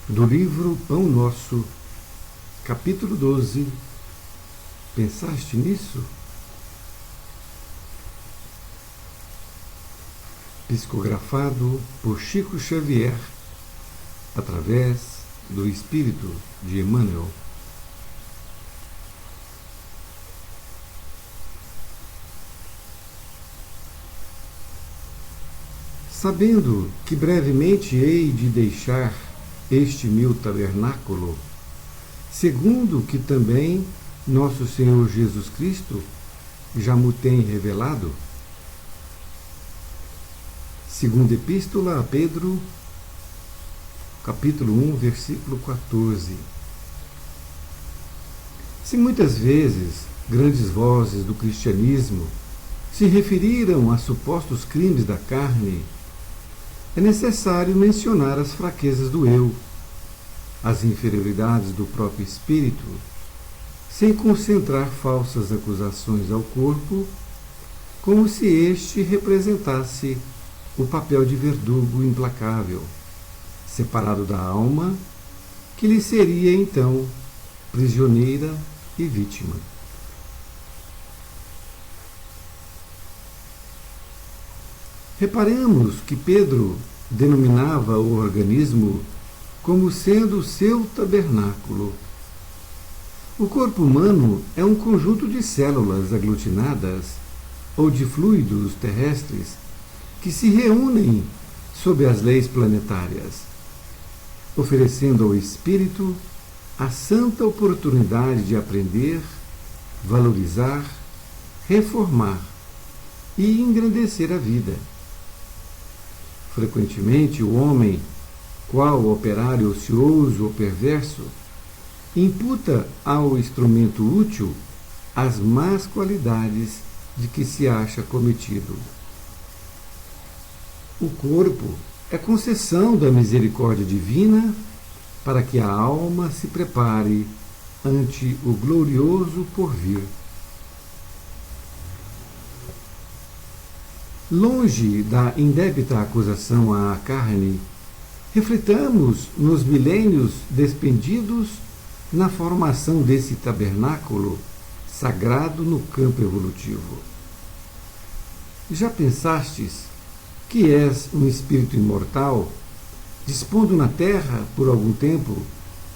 Do livro Pão Nosso, capítulo 12. Pensaste nisso? Psicografado por Chico Xavier, através do Espírito de Emmanuel. Sabendo que brevemente hei de deixar este meu tabernáculo, segundo que também nosso Senhor Jesus Cristo já me tem revelado. Segunda Epístola a Pedro, capítulo 1, versículo 14. Se muitas vezes grandes vozes do cristianismo se referiram a supostos crimes da carne, é necessário mencionar as fraquezas do eu, as inferioridades do próprio espírito, sem concentrar falsas acusações ao corpo, como se este representasse o papel de verdugo implacável, separado da alma, que lhe seria então prisioneira e vítima. Reparemos que Pedro denominava o organismo como sendo o seu tabernáculo. O corpo humano é um conjunto de células aglutinadas ou de fluidos terrestres que se reúnem sob as leis planetárias, oferecendo ao espírito a santa oportunidade de aprender, valorizar, reformar e engrandecer a vida. Frequentemente, o homem, qual operário ocioso ou perverso, imputa ao instrumento útil as más qualidades de que se acha cometido. O corpo é concessão da misericórdia divina para que a alma se prepare ante o glorioso porvir. Longe da indébita acusação à carne, refletamos nos milênios despendidos na formação desse tabernáculo sagrado no campo evolutivo. Já pensastes que és um espírito imortal, dispondo na Terra, por algum tempo,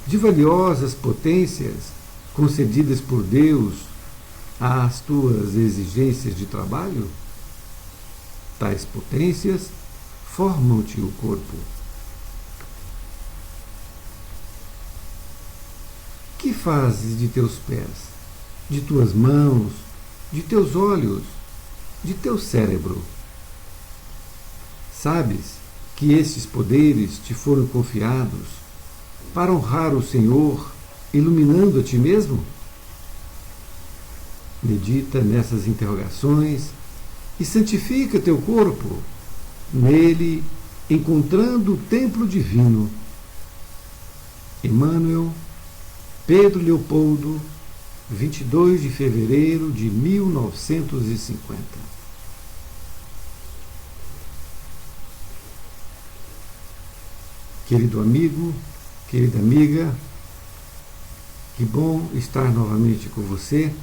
de valiosas potências concedidas por Deus às tuas exigências de trabalho? Tais potências formam-te o corpo. Que fazes de teus pés, de tuas mãos, de teus olhos, de teu cérebro? Sabes que estes poderes te foram confiados para honrar o Senhor, iluminando a ti mesmo? Medita nessas interrogações e santifica teu corpo, nele encontrando o templo divino. Emmanuel, Pedro Leopoldo, 22 de fevereiro de 1950. Querido amigo, querida amiga, que bom estar novamente com você,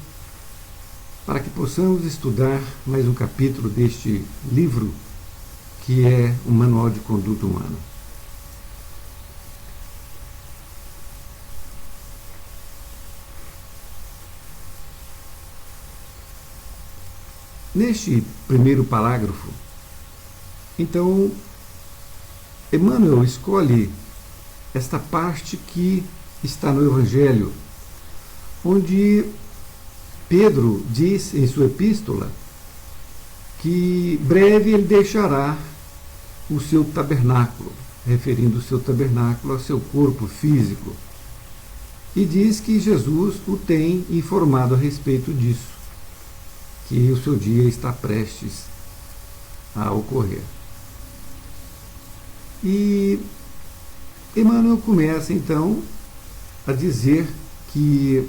para que possamos estudar mais um capítulo deste livro, que é o Manual de Conduta Humana. Neste primeiro parágrafo, então, Emmanuel escolhe esta parte que está no Evangelho, onde Pedro diz em sua epístola que breve ele deixará o seu tabernáculo, referindo o seu tabernáculo ao seu corpo físico, e diz que Jesus o tem informado a respeito disso, que o seu dia está prestes a ocorrer. E Emmanuel começa então a dizer que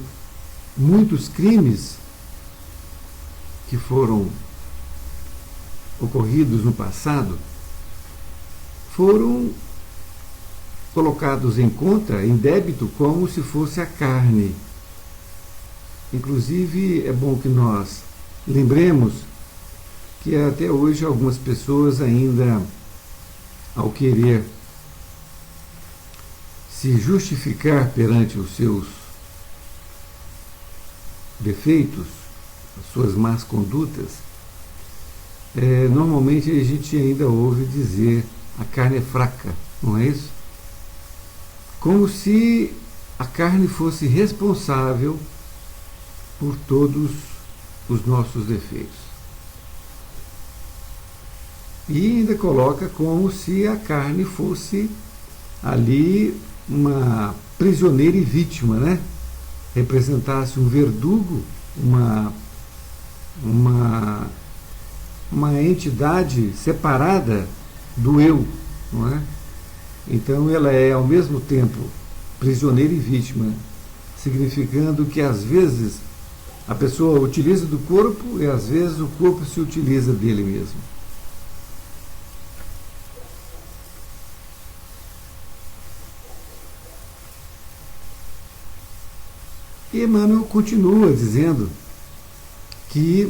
muitos crimes que foram ocorridos no passado foram colocados em conta, em débito, como se fosse a carne. Inclusive, é bom que nós lembremos que até hoje algumas pessoas ainda, ao querer se justificar perante os seus defeitos, as suas más condutas, normalmente a gente ainda ouve dizer a carne é fraca, não é isso? Como se a carne fosse responsável por todos os nossos defeitos. E ainda coloca como se a carne fosse ali uma prisioneira e vítima, né? Representasse um verdugo, uma entidade separada do eu, não é? Então ela é ao mesmo tempo prisioneira e vítima, significando que às vezes a pessoa utiliza do corpo e às vezes o corpo se utiliza dele mesmo. E Emmanuel continua dizendo que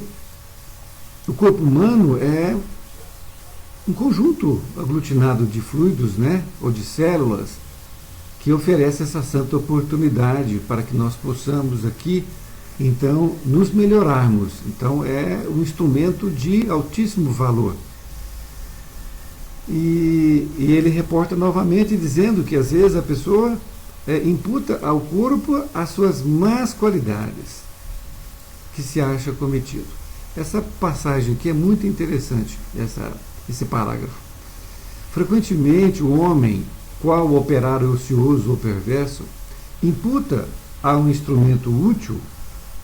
o corpo humano é um conjunto aglutinado de fluidos, né, ou de células, que oferece essa santa oportunidade para que nós possamos aqui, então, nos melhorarmos. Então, é um instrumento de altíssimo valor. E ele reporta novamente dizendo que às vezes a pessoa imputa ao corpo as suas más qualidades que se acha cometido. Essa passagem aqui é muito interessante, esse parágrafo. Frequentemente o homem, qual operário ocioso ou perverso, imputa a um instrumento útil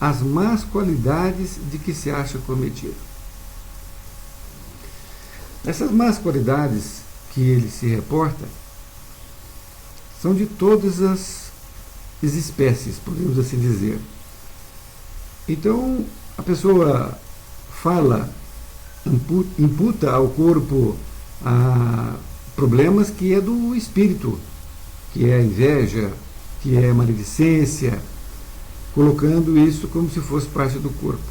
as más qualidades de que se acha cometido. Essas más qualidades que ele se reporta são de todas as espécies, podemos assim dizer. Então, a pessoa imputa ao corpo problemas que é do espírito, que é a inveja, que é a maledicência, colocando isso como se fosse parte do corpo.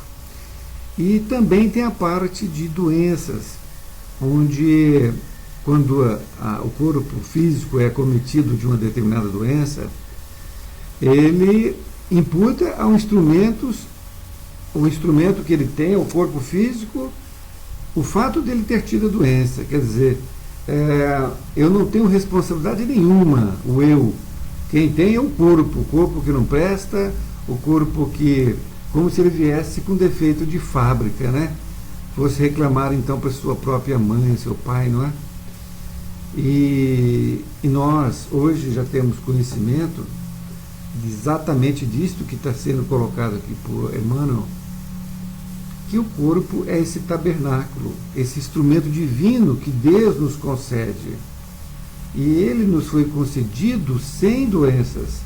E também tem a parte de doenças, onde quando o corpo físico é cometido de uma determinada doença, ele imputa a o instrumento que ele tem, o corpo físico, o fato dele ter tido a doença. Quer dizer, eu não tenho responsabilidade nenhuma, o eu. Quem tem é o corpo que não presta, o corpo que, como se ele viesse com defeito de fábrica, né? Fosse reclamar então para sua própria mãe, seu pai, não é? E nós hoje já temos conhecimento exatamente disto que está sendo colocado aqui por Emmanuel, que o corpo é esse tabernáculo, esse instrumento divino que Deus nos concede. E ele nos foi concedido sem doenças.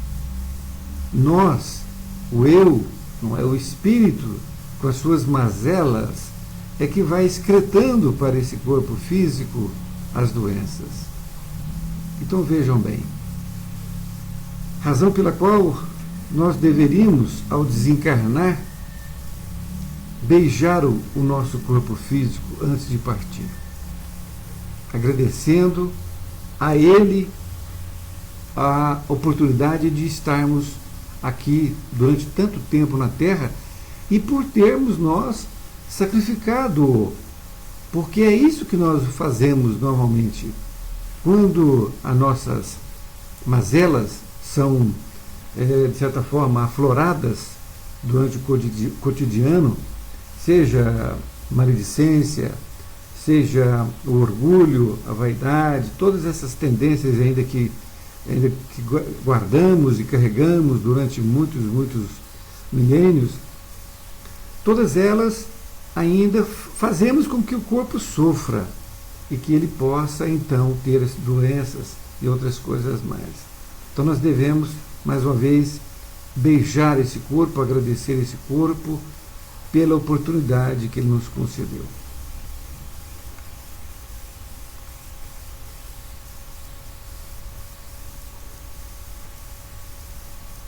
Nós, o eu, não é, o espírito, com as suas mazelas, é que vai excretando para esse corpo físico as doenças. Então vejam bem, razão pela qual nós deveríamos, ao desencarnar, beijar o nosso corpo físico antes de partir, agradecendo a ele a oportunidade de estarmos aqui durante tanto tempo na Terra e por termos nós sacrificado, porque é isso que nós fazemos normalmente. Quando as nossas mazelas são, de certa forma, afloradas durante o cotidiano, seja maledicência, seja o orgulho, a vaidade, todas essas tendências ainda que guardamos e carregamos durante muitos milênios, todas elas ainda fazemos com que o corpo sofra e que ele possa então ter as doenças e outras coisas mais. Então nós devemos, mais uma vez, beijar esse corpo, agradecer esse corpo pela oportunidade que ele nos concedeu.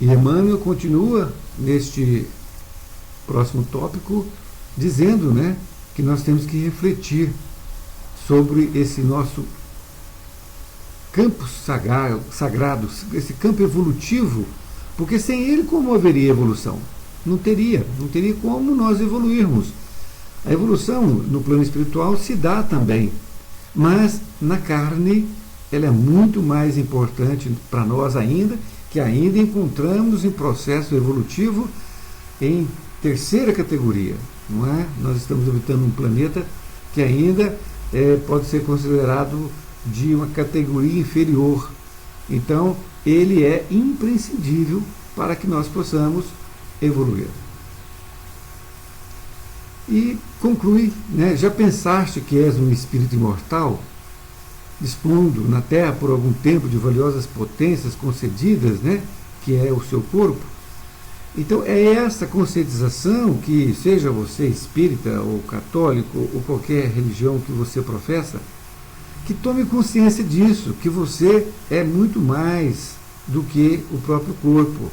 E Emmanuel continua neste próximo tópico dizendo, né, que nós temos que refletir sobre esse nosso campo sagrado, esse campo evolutivo, porque sem ele como haveria evolução? Não teria como nós evoluirmos. A evolução no plano espiritual se dá também, mas na carne ela é muito mais importante para nós ainda, que ainda encontramos em processo evolutivo em terceira categoria, não é? Nós estamos habitando um planeta que ainda pode ser considerado de uma categoria inferior. Então, ele é imprescindível para que nós possamos evoluir. E conclui, né? Já pensaste que és um espírito imortal, dispondo na Terra por algum tempo de valiosas potências concedidas, né? Que é o seu corpo? Então é essa conscientização que, seja você espírita ou católico ou qualquer religião que você professa, que tome consciência disso, que você é muito mais do que o próprio corpo,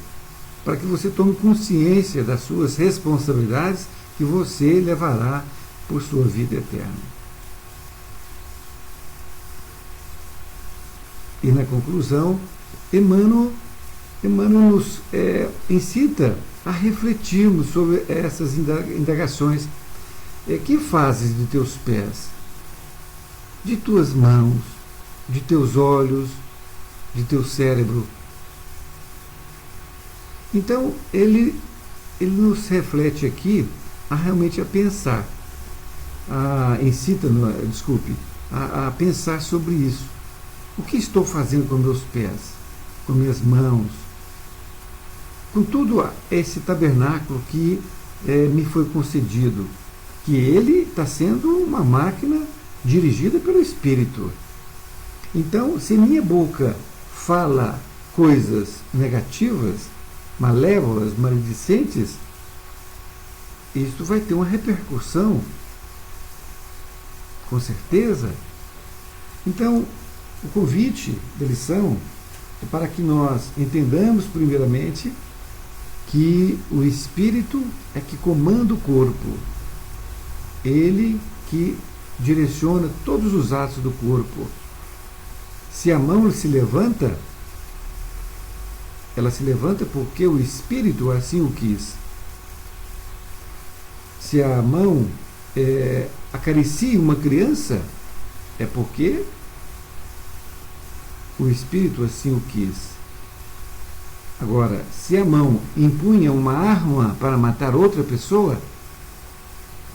para que você tome consciência das suas responsabilidades que você levará por sua vida eterna. E na conclusão, Emmanuel nos incita a refletirmos sobre essas indagações. Que fazes de teus pés, de tuas mãos, de teus olhos, de teu cérebro? Então, ele nos reflete aqui realmente a pensar, a pensar sobre isso. O que estou fazendo com meus pés, com minhas mãos, com tudo esse tabernáculo que me foi concedido, que ele está sendo uma máquina dirigida pelo Espírito. Então, se minha boca fala coisas negativas, malévolas, maledicentes, isso vai ter uma repercussão, com certeza. Então, o convite da lição é para que nós entendamos, primeiramente, que o Espírito é que comanda o corpo. Ele que direciona todos os atos do corpo. Se a mão se levanta, ela se levanta porque o Espírito assim o quis. Se a mão acaricia uma criança, é porque o Espírito assim o quis. Agora, se a mão empunha uma arma para matar outra pessoa,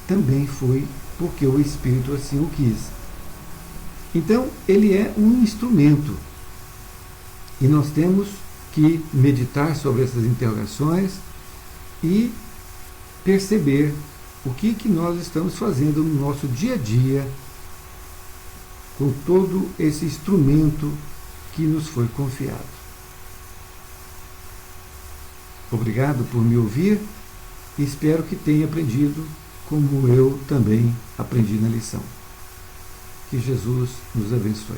também foi porque o Espírito assim o quis. Então, ele é um instrumento. E nós temos que meditar sobre essas interrogações e perceber o que nós estamos fazendo no nosso dia a dia com todo esse instrumento que nos foi confiado. Obrigado por me ouvir e espero que tenha aprendido como eu também aprendi na lição. Que Jesus nos abençoe.